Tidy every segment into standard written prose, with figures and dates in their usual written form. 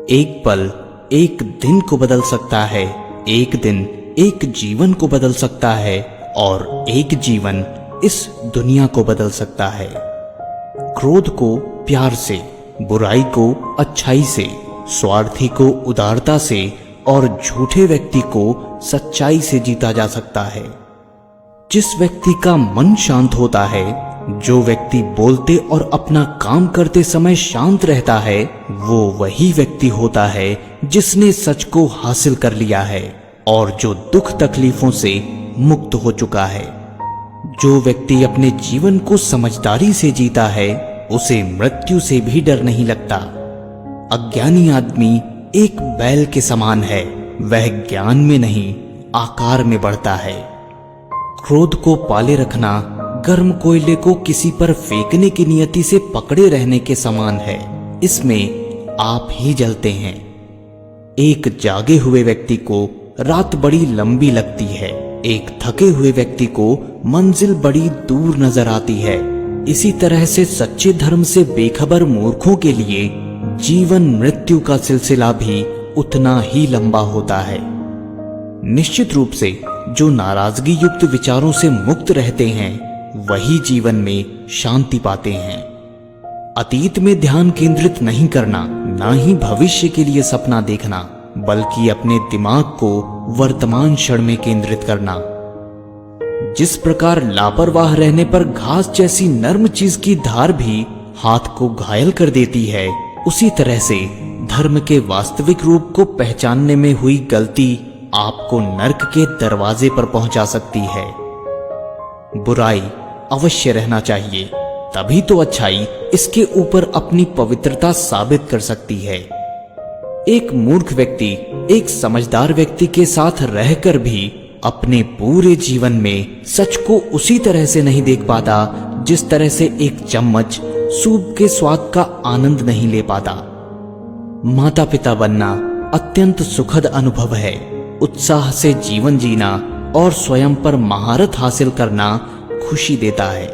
एक पल एक दिन को बदल सकता है, एक दिन एक जीवन को बदल सकता है और एक जीवन इस दुनिया को बदल सकता है। क्रोध को प्यार से, बुराई को अच्छाई से, स्वार्थी को उदारता से और झूठे व्यक्ति को सच्चाई से जीता जा सकता है। जिस व्यक्ति का मन शांत होता है, जो व्यक्ति बोलते और अपना काम करते समय शांत रहता है, वो वही व्यक्ति होता है जिसने सच को हासिल कर लिया है और जो दुख तकलीफों से मुक्त हो चुका है। जो व्यक्ति अपने जीवन को समझदारी से जीता है, उसे मृत्यु से भी डर नहीं लगता। अज्ञानी आदमी एक बैल के समान है, वह ज्ञान में नहीं आकार में बढ़ता है। क्रोध को पाले रखना गर्म कोयले को किसी पर फेंकने की नियति से पकड़े रहने के समान है, इसमें आप ही जलते हैं। एक जागे हुए व्यक्ति को रात बड़ी लंबी लगती है, एक थके हुए व्यक्ति को मंजिल बड़ी दूर नजर आती है। इसी तरह से सच्चे धर्म से बेखबर मूर्खों के लिए जीवन मृत्यु का सिलसिला भी उतना ही लंबा होता है। निश्चित रूप से जो नाराजगी युक्त विचारों से मुक्त रहते हैं, वही जीवन में शांति पाते हैं। अतीत में ध्यान केंद्रित नहीं करना, ना ही भविष्य के लिए सपना देखना, बल्कि अपने दिमाग को वर्तमान क्षण में केंद्रित करना। जिस प्रकार लापरवाह रहने पर घास जैसी नर्म चीज की धार भी हाथ को घायल कर देती है, उसी तरह से धर्म के वास्तविक रूप को पहचानने में हुई गलती आपको नर्क के दरवाजे पर पहुंचा सकती है। बुराई अवश्य रहना चाहिए, तभी तो अच्छाई इसके ऊपर अपनी पवित्रता साबित कर सकती है। एक मूर्ख व्यक्ति एक समझदार व्यक्ति के साथ रहकर भी अपने पूरे जीवन में सच को उसी तरह से नहीं देख पाता जिस तरह से एक चम्मच सूप के स्वाद का आनंद नहीं ले पाता। माता पिता बनना अत्यंत सुखद अनुभव है। उत्साह से जीवन जीना और स्वयं पर महारत हासिल करना खुशी देता है।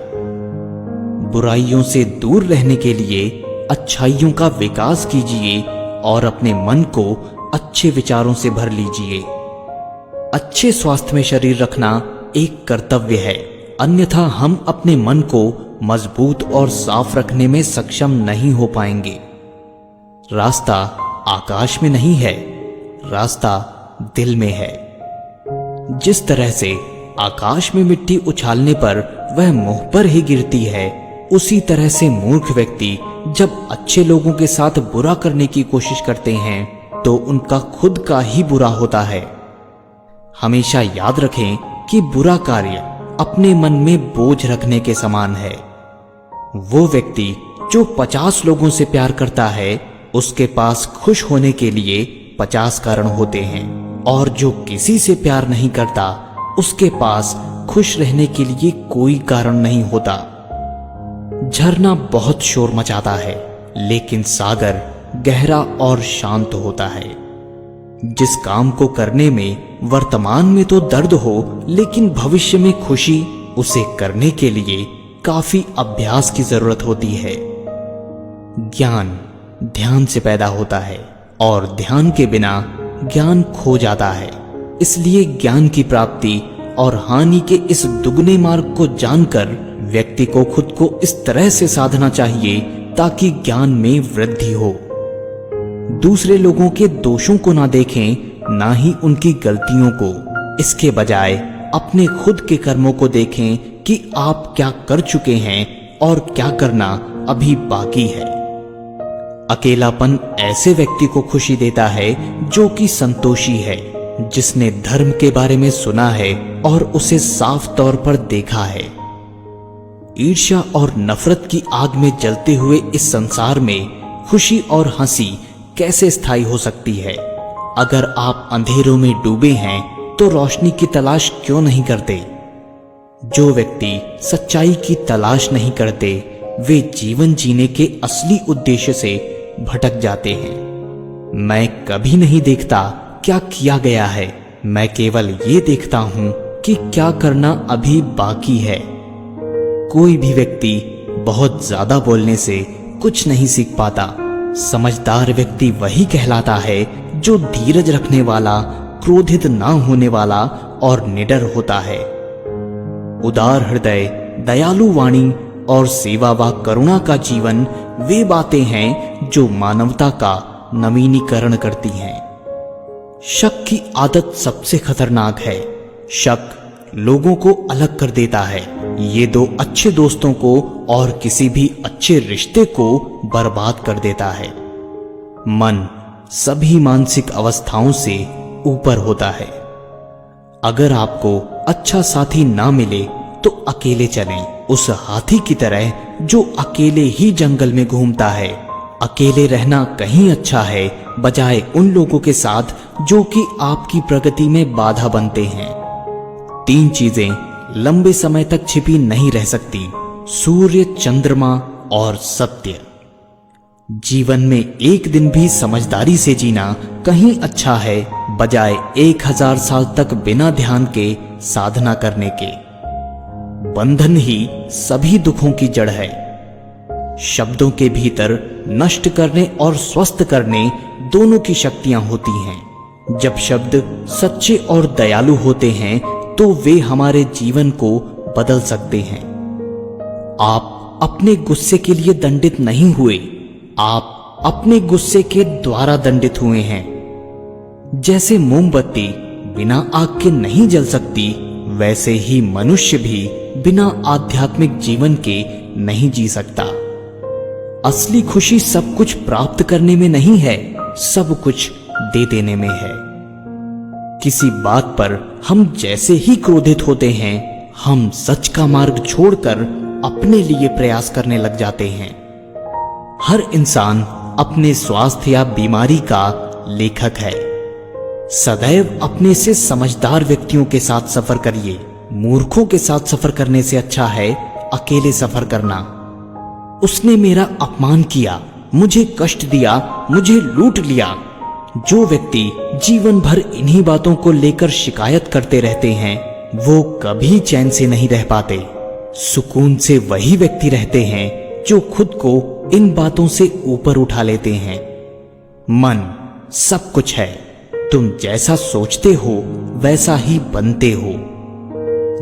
बुराइयों से दूर रहने के लिए अच्छाइयों का विकास कीजिए और अपने मन को अच्छे विचारों से भर लीजिए। अच्छे स्वास्थ्य में शरीर रखना एक कर्तव्य है, अन्यथा हम अपने मन को मजबूत और साफ रखने में सक्षम नहीं हो पाएंगे। रास्ता आकाश में नहीं है, रास्ता दिल में है। जिस तरह से आकाश में मिट्टी उछालने पर वह मुंह पर ही गिरती है, उसी तरह से मूर्ख व्यक्ति जब अच्छे लोगों के साथ बुरा करने की कोशिश करते हैं तो उनका खुद का ही बुरा होता है। हमेशा याद रखें कि बुरा कार्य अपने मन में बोझ रखने के समान है। वो व्यक्ति जो 50 लोगों से प्यार करता है, उसके पास खुश होने के लिए 50 कारण होते हैं, और जो किसी से प्यार नहीं करता, उसके पास खुश रहने के लिए कोई कारण नहीं होता। झरना बहुत शोर मचाता है, लेकिन सागर गहरा और शांत होता है। जिस काम को करने में वर्तमान में तो दर्द हो, लेकिन भविष्य में खुशी, उसे करने के लिए काफी अभ्यास की जरूरत होती है। ज्ञान ध्यान से पैदा होता है और ध्यान के बिना ज्ञान खो जाता है। इसलिए ज्ञान की प्राप्ति और हानि के इस दुगने मार्ग को जानकर व्यक्ति को खुद को इस तरह से साधना चाहिए ताकि ज्ञान में वृद्धि हो। दूसरे लोगों के दोषों को ना देखें, ना ही उनकी गलतियों को। इसके बजाय अपने खुद के कर्मों को देखें कि आप क्या कर चुके हैं और क्या करना अभी बाकी है। अकेलापन ऐसे व्यक्ति को खुशी देता है जो कि संतोषी है, जिसने धर्म के बारे में सुना है और उसे साफ तौर पर देखा है। ईर्ष्या और नफरत की आग में जलते हुए इस संसार में खुशी और हंसी कैसे स्थायी हो सकती है? अगर आप अंधेरों में डूबे हैं तो रोशनी की तलाश क्यों नहीं करते? जो व्यक्ति सच्चाई की तलाश नहीं करते, वे जीवन जीने के असली उद्देश्य से भटक जाते हैं। मैं कभी नहीं देखता क्या किया गया है, मैं केवल ये देखता हूं कि क्या करना अभी बाकी है। कोई भी व्यक्ति बहुत ज्यादा बोलने से कुछ नहीं सीख पाता, समझदार व्यक्ति वही कहलाता है जो धीरज रखने वाला, क्रोधित ना होने वाला और निडर होता है। उदार हृदय, दयालु वाणी और सेवा व करुणा का जीवन वे बातें हैं जो मानवता का नवीनीकरण करती हैं। शक की आदत सबसे खतरनाक है। शक लोगों को अलग कर देता है। ये दो अच्छे दोस्तों को और किसी भी अच्छे रिश्ते को बर्बाद कर देता है। मन सभी मानसिक अवस्थाओं से ऊपर होता है। अगर आपको अच्छा साथी ना मिले तो अकेले चलें, उस हाथी की तरह जो अकेले ही जंगल में घूमता है। अकेले रहना कहीं अच्छा है बजाय उन लोगों के साथ जो कि आपकी प्रगति में बाधा बनते हैं। 3 चीजें लंबे समय तक छिपी नहीं रह सकती: सूर्य, चंद्रमा और सत्य। जीवन में एक दिन भी समझदारी से जीना कहीं अच्छा है बजाय 1000 साल तक बिना ध्यान के साधना करने के। बंधन ही सभी दुखों की जड़ है। शब्दों के भीतर नष्ट करने और स्वस्थ करने दोनों की शक्तियां होती हैं। जब शब्द सच्चे और दयालु होते हैं तो वे हमारे जीवन को बदल सकते हैं। आप अपने गुस्से के लिए दंडित नहीं हुए, आप अपने गुस्से के द्वारा दंडित हुए हैं। जैसे मोमबत्ती बिना आग के नहीं जल सकती, वैसे ही मनुष्य भी बिना आध्यात्मिक जीवन के नहीं जी सकता। असली खुशी सब कुछ प्राप्त करने में नहीं है, सब कुछ दे देने में है। किसी बात पर हम जैसे ही क्रोधित होते हैं, हम सच का मार्ग छोड़कर अपने लिए प्रयास करने लग जाते हैं। हर इंसान अपने स्वास्थ्य या बीमारी का लेखक है। सदैव अपने से समझदार व्यक्तियों के साथ सफर करिए। मूर्खों के साथ सफर करने से अच्छा है अकेले सफर करना। उसने मेरा अपमान किया, मुझे कष्ट दिया, मुझे लूट लिया। जो व्यक्ति जीवन भर इन्हीं बातों को लेकर शिकायत करते रहते हैं, वो कभी चैन से नहीं रह पाते। सुकून से वही व्यक्ति रहते हैं जो खुद को इन बातों से ऊपर उठा लेते हैं। मन सब कुछ है। तुम जैसा सोचते हो वैसा ही बनते हो।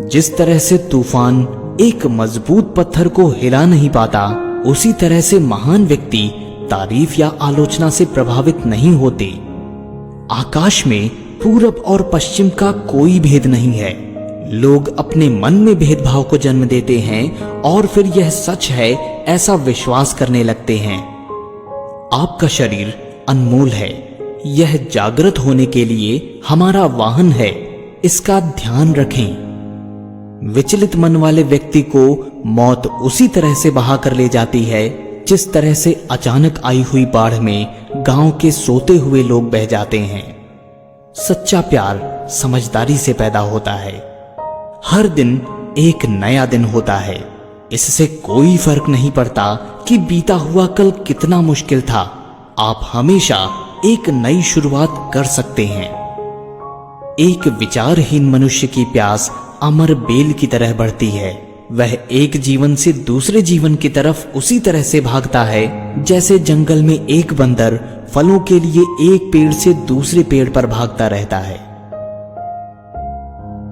जिस तरह से तूफान एक मजबूत पत्थर को हिला नहीं पाता, उसी तरह से महान व्यक्ति तारीफ या आलोचना से प्रभावित नहीं होते। आकाश में पूरब और पश्चिम का कोई भेद नहीं है। लोग अपने मन में भेदभाव को जन्म देते हैं और फिर यह सच है ऐसा विश्वास करने लगते हैं। आपका शरीर अनमोल है। यह जागृत होने के लिए हमारा वाहन है, इसका ध्यान रखें। विचलित मन वाले व्यक्ति को मौत उसी तरह से बहा कर ले जाती है जिस तरह से अचानक आई हुई बाढ़ में गांव के सोते हुए लोग बह जाते हैं। सच्चा प्यार समझदारी से पैदा होता है। हर दिन एक नया दिन होता है। इससे कोई फर्क नहीं पड़ता कि बीता हुआ कल कितना मुश्किल था। आप हमेशा एक नई शुरुआत कर सकते हैं। एक विचारहीन मनुष्य की प्यास अमर बेल की तरह बढ़ती है। वह एक जीवन से दूसरे जीवन की तरफ उसी तरह से भागता है जैसे जंगल में एक बंदर फलों के लिए एक पेड़ से दूसरे पेड़ पर भागता रहता है।